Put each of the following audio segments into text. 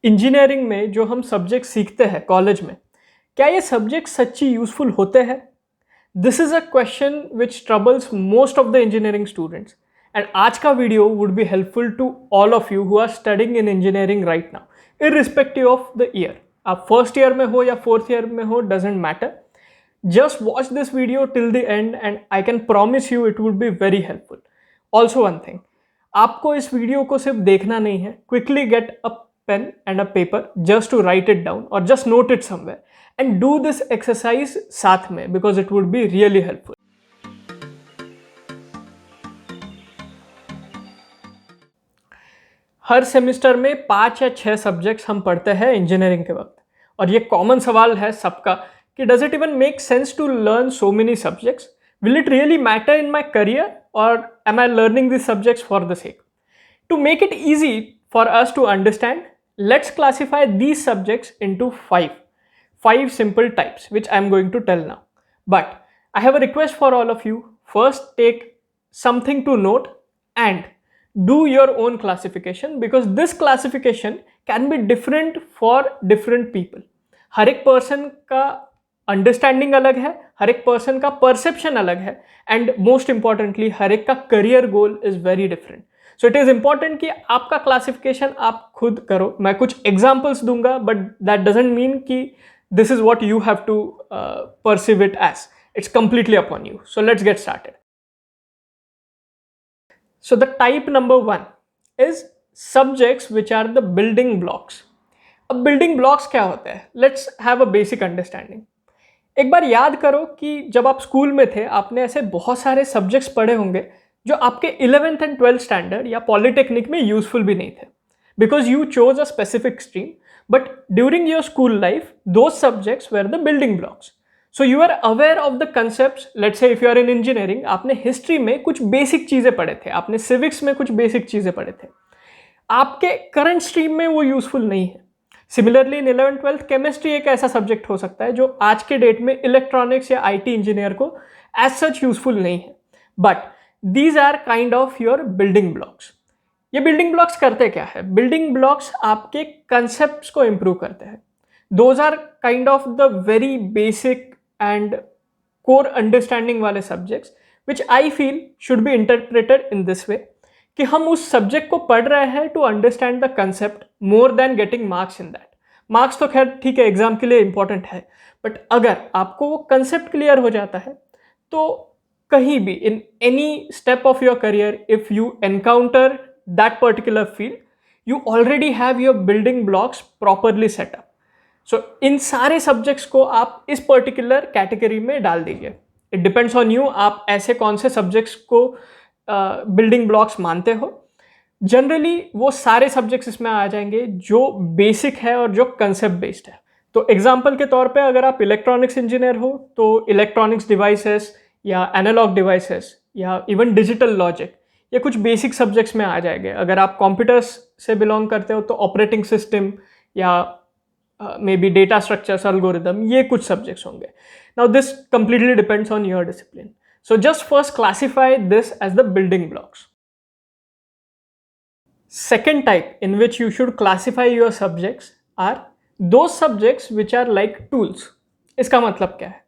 Engineering में जो हम सब्जेक्ट सीखते हैं कॉलेज में, क्या ये सब्जेक्ट सच्ची यूजफुल होते हैं? This is a question which troubles most of the engineering students, and आज का video would be helpful to all of you who are studying in engineering right now, irrespective of the year. आप first year में हो या fourth year में हो, doesn't matter. Just watch this video till the end and I can promise you it would be very helpful. Also one thing, आपको इस video को सिर्फ देखना नहीं है, quickly get a pen and a paper just to write it down or just note it somewhere and do this exercise साथ में because it would be really helpful. Her semester में 5 या 6 सब्जेक्ट्स हम पढ़ते हैं इंजीनियरिंग के वक्त, और ये कॉमन सवाल है सबका कि does it even make sense to learn so many subjects? Will it really matter in my career, or am I learning these subjects for the sake? To make it easy for us to understand, let's classify these subjects into five simple types, which I'm going to tell now. But I have a request for all of you. First, take something to note and do your own classification, because this classification can be different for different people. हर एक person का understanding अलग है, हर एक person का perception अलग है, and most importantly हर एक का career goal is very different. So it is important कि आपका क्लासिफिकेशन आप खुद करो. मैं कुछ एग्जाम्पल्स दूंगा, बट दैट डजंट मीन कि this is what you have to perceive it as. It's completely upon you. So let's get started. So the type number 1 is subjects which are the building blocks. अब building blocks क्या होते हैं? Let's have a basic understanding. एक बार याद करो कि जब आप स्कूल में थे, आपने ऐसे बहुत सारे सब्जेक्ट्स पढ़े होंगे जो आपके 11th एंड 12th स्टैंडर्ड या पॉलिटेक्निक में यूजफुल भी नहीं थे, because you chose a specific stream. But during your school life those subjects were the building blocks. So you are aware of the concepts. Let's say if you are in engineering, आपने history में कुछ basic चीज़ें पढ़े थे, आपने civics में कुछ basic चीज़ें पढ़े थे. आपके करंट स्ट्रीम में वो यूजफुल नहीं है. Similarly in 11th 12th chemistry एक ऐसा सब्जेक्ट हो सकता है जो आज के डेट में इलेक्ट्रॉनिक्स या आईटी इंजीनियर को एज सच यूजफुल नहीं है. But these are kind of your building blocks. ये बिल्डिंग ब्लॉक्स करते क्या है? बिल्डिंग ब्लॉक्स आपके कंसेप्ट्स को इंप्रूव करते हैं. Those are kind of the very basic and core understanding वाले subjects which I feel should be interpreted in this way कि हम उस सब्जेक्ट को पढ़ रहे हैं to understand the concept more than getting marks in that. Marks तो खैर ठीक है, एग्जाम के लिए इंपॉर्टेंट है, बट अगर आपको वो कंसेप्ट क्लियर हो जाता है तो कहीं भी in any step of your career, if you encounter that particular field, you already have your building blocks properly setup. So इन सारे सब्जेक्ट्स को आप इस पर्टिकुलर कैटेगरी में डाल दीजिए. इट डिपेंड्स ऑन यू, आप ऐसे कौन से सब्जेक्ट्स को बिल्डिंग ब्लॉक्स मानते हो. जनरली वो सारे सब्जेक्ट्स इसमें आ जाएंगे जो बेसिक है और जो कंसेप्ट बेस्ड है. तो एग्जांपल के तौर पे अगर आप इलेक्ट्रॉनिक्स इंजीनियर हो तो इलेक्ट्रॉनिक्स डिवाइसेस या एनालॉग डिवाइसेस या इवन डिजिटल लॉजिक, ये कुछ बेसिक सब्जेक्ट्स में आ जाएंगे. अगर आप कंप्यूटर्स से बिलोंग करते हो तो ऑपरेटिंग सिस्टम या may be data structures, algorithm, ये कुछ सब्जेक्ट्स होंगे. Now this completely depends on your discipline. So just first classify this as the building blocks. Second type in which you should classify your subjects are those subjects which are like tools. इसका मतलब क्या है?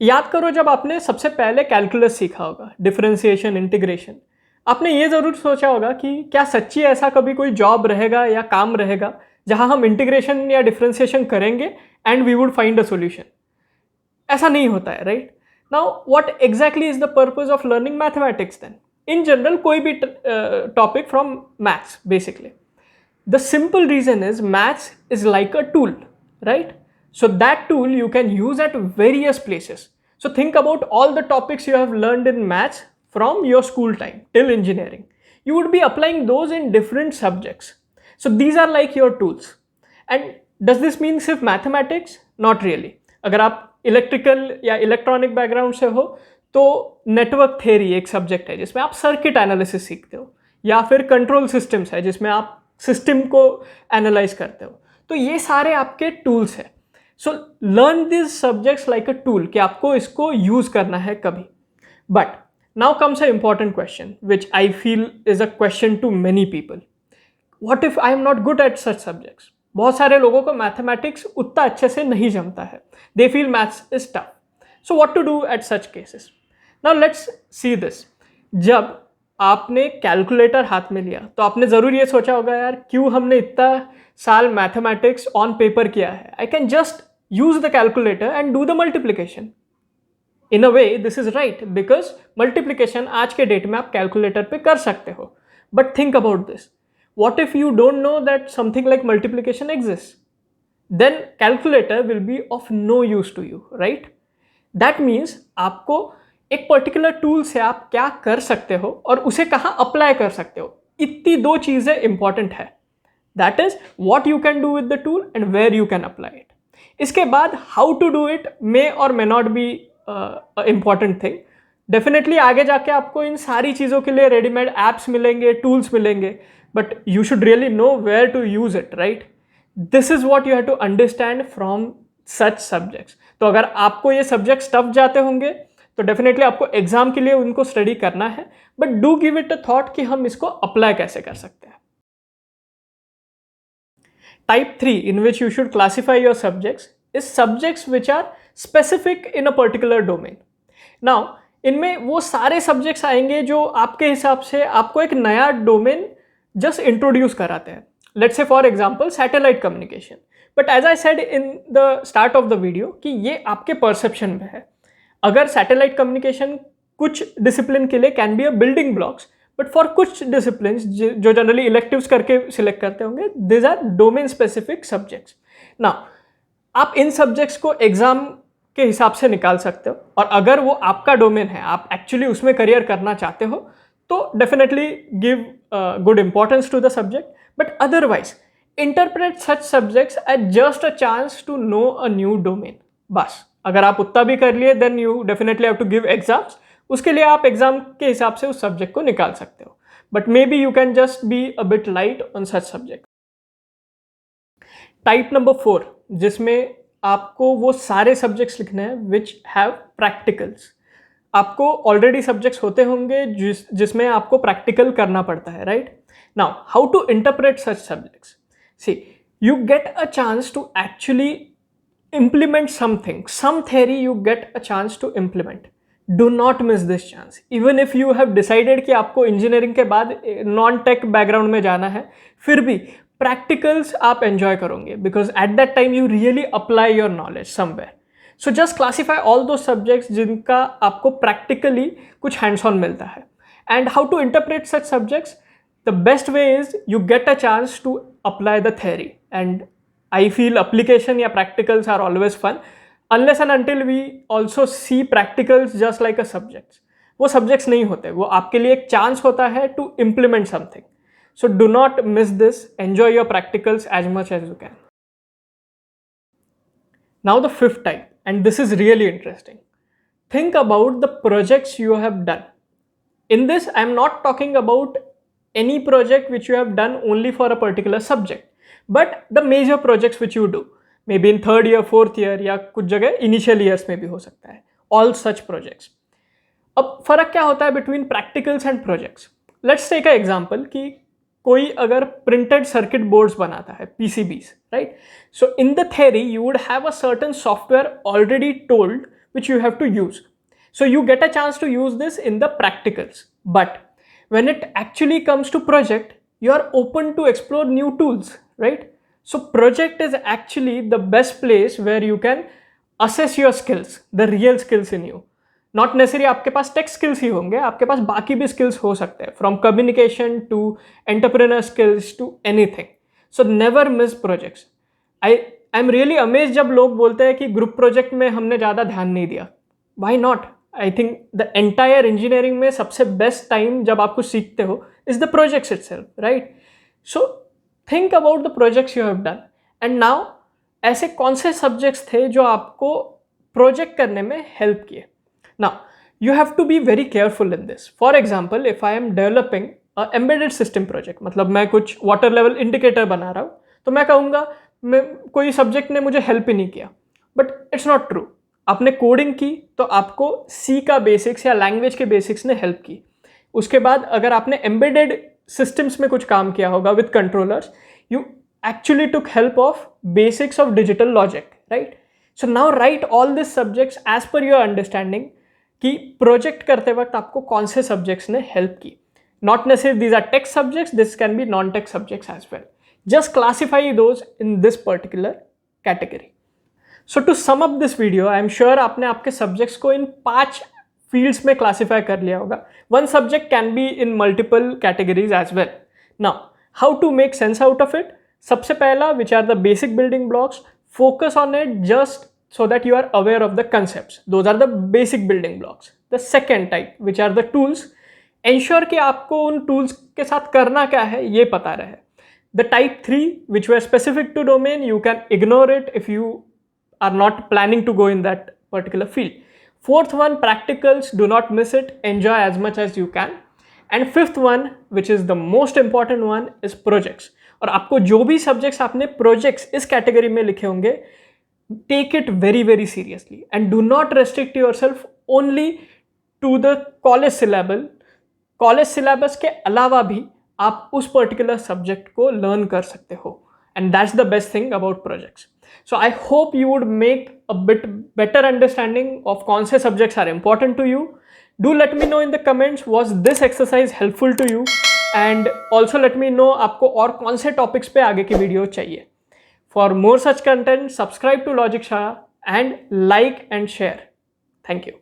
याद करो जब आपने सबसे पहले कैलकुलस सीखा होगा, डिफरेंशिएशन, इंटीग्रेशन, आपने ये ज़रूर सोचा होगा कि क्या सच्ची ऐसा कभी कोई जॉब रहेगा या काम रहेगा जहां हम इंटीग्रेशन या डिफरेंशिएशन करेंगे and we would find a solution. ऐसा नहीं होता है, right? Now, what exactly is the purpose of learning mathematics then? In general, कोई भी topic from maths, basically. The simple reason is maths is like a tool, right? So that tool you can use at various places. So think about all the topics you have learned in maths from your school time till engineering. You would be applying those in different subjects. So these are like your tools. And does this mean सिर्फ mathematics? Not really. अगर आप electrical या electronic background से हो तो network theory एक subject है जिसमें आप सर्किट एनालिसिस सीखते हो, या फिर कंट्रोल सिस्टम्स है जिसमें आप सिस्टम को एनालाइज करते हो. तो ये सारे आपके टूल्स हैं. So learn this subjects like a tool कि आपको इसको यूज़ करना है कभी. But now comes a important question which I feel is a question to many people. What if I am not good at such subjects? बहुत सारे लोगों को मैथमेटिक्स उतना अच्छे से नहीं जमता है, they feel maths is tough. So what to do at such cases? Now let's see this. जब आपने कैलकुलेटर हाथ में लिया तो आपने ज़रूर ये सोचा होगा, यार क्यों हमने इतना साल मैथमेटिक्स ऑन पेपर किया है, I can just use the calculator and do the multiplication. In a way this is right, because multiplication आज के डेट में आप कैलकुलेटर पे कर सकते हो. But think about this, what if you don't know that something like multiplication exists? Then calculator will be of no use to you, right? That means आपको एक पर्टिकुलर टूल से आप क्या कर सकते हो और उसे कहाँ अप्लाई कर सकते हो, इतनी दो चीज़ें इंपॉर्टेंट है. That is what you can do with the tool and where you can apply it. इसके बाद how to do it may or may not be important thing. Definitely आगे जाके आपको इन सारी चीज़ों के लिए रेडीमेड एप्स मिलेंगे, टूल्स मिलेंगे, but you should really know where to use it, right? This is what you have to understand from such subjects. तो अगर आपको ये सब्जेक्ट्स टफ जाते होंगे तो डेफिनेटली आपको एग्जाम के लिए उनको स्टडी करना है, but do give it a thought कि हम इसको अप्लाई कैसे कर सकते हैं. Type 3 in which you should classify your subjects is subjects which are specific in a particular domain. Now इनमें वो सारे सब्जेक्ट्स आएंगे जो आपके हिसाब से आपको एक नया डोमेन जस्ट इंट्रोड्यूस कराते हैं. Let's say for example satellite communication. But as I said in the start of the video कि ये आपके परसेप्शन में है. अगर सैटेलाइट कम्युनिकेशन कुछ डिसिप्लिन के लिए can be a building blocks, but for कुछ डिसिप्लिन जो जनरली इलेक्टिव्स करके सिलेक्ट करते होंगे, this are domain specific subjects. ना आप इन सब्जेक्ट्स को एग्जाम के हिसाब से निकाल सकते हो, और अगर वो आपका डोमेन है, आप एक्चुअली उसमें करियर करना चाहते हो, तो definitely give good importance to the subject. But otherwise interpret such subjects as just a chance to know a new domain. बस अगर आप उतना भी कर लिए then you definitely have to give exams. उसके लिए आप एग्जाम के हिसाब से उस सब्जेक्ट को निकाल सकते हो, but maybe you can just be a bit light on such subject. Type number 4 जिसमें आपको वो सारे सब्जेक्ट्स लिखने हैं which have practicals. आपको ऑलरेडी सब्जेक्ट्स होते होंगे जिसमें आपको प्रैक्टिकल करना पड़ता है, right? Now how to interpret such subjects? See, you get a chance to actually implement something, some theory you get a chance to implement. Do not miss this chance. Even if you have decided कि आपको engineering के बाद non tech background में जाना है, फिर भी practicals आप एंजॉय करोगे, because at that time you really apply your knowledge somewhere. So just classify all those subjects जिनका आपको प्रैक्टिकली कुछ हैंड्स ऑन मिलता है. And how to interpret such subjects? The best way is you get a chance to apply the theory. And I feel application या practicals are always fun unless and until we also see practicals just like a subjects. वो subjects नहीं होते, वो आपके लिए एक chance होता है to implement something. So do not miss this. Enjoy your practicals as much as you can. Now the fifth type, and this is really interesting. Think about the projects you have done. In this, I am not talking about any project which you have done only for a particular subject. But the major projects which you do, maybe in third year, fourth year या कुछ जगह initial years में भी हो सकता है, all such projects. अब फर्क क्या होता है between practicals and projects? Let's take an example कि कोई अगर printed circuit boards बनाता है, PCBs, right? So in the theory you would have a certain software already told which you have to use. So you get a chance to use this in the practicals. But when it actually comes to project, you are open to explore new tools, right? So project is actually the best place where you can assess your skills, the real skills in you. Not necessarily आपके पास tech skills ही होंगे, आपके पास बाकी भी skills हो सकते हैं, from communication to entrepreneur skills to anything. So never miss projects. I'm really amazed जब लोग बोलते हैं कि group project में हमने ज़्यादा ध्यान नहीं दिया. Why not? I think the entire engineering में सबसे best time जब आप कुछ सीखते हो is the projects itself, right? So think about the projects you have done. And now ऐसे कौन से subjects थे जो आपको project करने में help किए? Now you have to be very careful in this. For example, if I am developing a embedded system project, मतलब मैं कुछ water level indicator बना रहा हूँ, तो मैं कहूँगा कोई subject ने मुझे help ही नहीं किया. But it's not true. आपने कोडिंग की तो आपको C का बेसिक्स या लैंग्वेज के बेसिक्स ने हेल्प की. उसके बाद अगर आपने एम्बेडेड सिस्टम्स में कुछ काम किया होगा with controllers, you actually took help of basics of digital logic, right? So now write all these subjects as per your understanding कि प्रोजेक्ट करते वक्त आपको कौन से सब्जेक्ट्स ने हेल्प की. Not necessarily these are tech subjects, this can be non-tech subjects as well. Just classify those in this particular category. So to sum up this video, I am sure आपने आपके subjects को इन 5 fields में classify कर लिया होगा. One subject can be in multiple categories as well. Now, how to make sense out of it? सबसे पहला, which are the basic building blocks, focus on it just so that you are aware of the concepts. Those are the basic building blocks. The second type, which are the tools, ensure कि आपको उन tools के साथ करना क्या है ये पता रहे. The type 3, which were specific to domain, you can ignore it if you are not planning to go in that particular field. Fourth one, practicals, do not miss it, enjoy as much as you can. And fifth one, which is the most important one, is projects. और आपको जो भी subjects आपने projects इस category में लिखे होंगे, take it very very seriously and do not restrict yourself only to the college syllabus. College syllabus के अलावा भी आप उस पर्टिकुलर सब्जेक्ट को लर्न कर सकते हो, and that's the best thing about projects. So I hope you would make a bit better understanding of कौन से subjects are important to you. Do let me know in the comments, was this exercise helpful to you, and also let me know आपको और कौन से topics पे आगे की video चाहिए. For more such content, subscribe to logic Shah and like and share. Thank you.